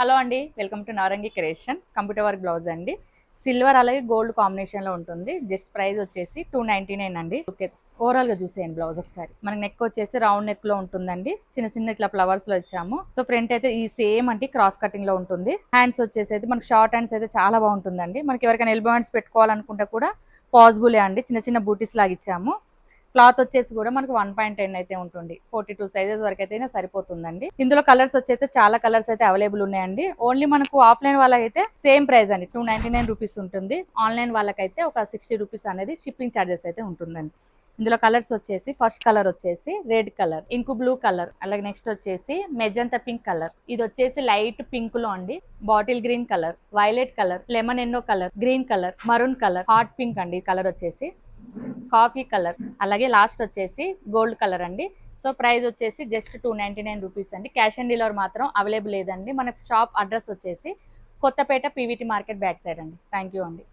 Hello అండి, welcome to Narangi creation. Computer work blouse అండి. Silver అలాగే గోల్డ్ కాంబినేషన్లో ఉంటుంది. జస్ట్ ప్రైస్ వచ్చేసి 299 అండి. ఓకే, ఓవరాల్గా చూసేయండి బ్లౌజ్ ఒకసారి. మనకి నెక్ వచ్చేసి రౌండ్ నెక్లో ఉంటుందండి. చిన్న చిన్న ఇట్లా ఫ్లవర్స్లో ఇచ్చాము. సో ఫ్రంట్ అయితే ఈ సేమ్ అంటే క్రాస్ కటింగ్లో ఉంటుంది. హ్యాండ్స్ వచ్చేసి అయితే మనకి షార్ట్ హ్యాండ్స్ అయితే చాలా బాగుంటుందండి. మనకి ఎవరికైనా ఎల్బో హ్యాండ్స్ పెట్టుకోవాలనుకుంటే కూడా పాసిబులే అండి. చిన్న చిన్న బూటీస్ లాగా ఇచ్చాము. క్లాత్ వచ్చేసి కూడా మనకు 1.10 అయితే ఉంటుంది. 42 సైజెస్ వరకు అయితే సరిపోతుందండి. ఇందులో కలర్స్ వచ్చైతే చాలా కలర్స్ అయితే అవైలబుల్ ఉన్నాయండి. ఓన్లీ మనకు ఆఫ్లైన్ వాళ్ళకైతే సేమ్ ప్రైస్ అండి, 299 రూపీస్ ఉంటుంది. ఆన్లైన్ వాళ్ళకైతే ఒక 60 రూపీస్ అనేది షిప్పింగ్ ఛార్జెస్ అయితే ఉంటుందండి. ఇందులో కలర్స్ వచ్చేసి ఫస్ట్ కలర్ వచ్చేసి red colour, ink blue colour, అలాగే నెక్స్ట్ వచ్చేసి మెజంతా పింక్ కలర్, ఇది వచ్చేసి లైట్ పింక్ లో అండి, bottle green colour, violet colour, lemon ఎన్నో colour, green colour, maroon colour, hot pink అండి కలర్ వచ్చేసి, కాఫీ కలర్, అలాగే లాస్ట్ వచ్చేసి గోల్డ్ కలర్ అండి. సో ప్రైస్ వచ్చేసి జస్ట్ 299 రూపీస్ అండి. క్యాష్ ఆన్ డెలివరీ మాత్రం అవైలబుల్ లేదండి. మన షాప్ అడ్రస్ వచ్చేసి Kothapet PVT market back side అండి. థ్యాంక్ యూ అండి.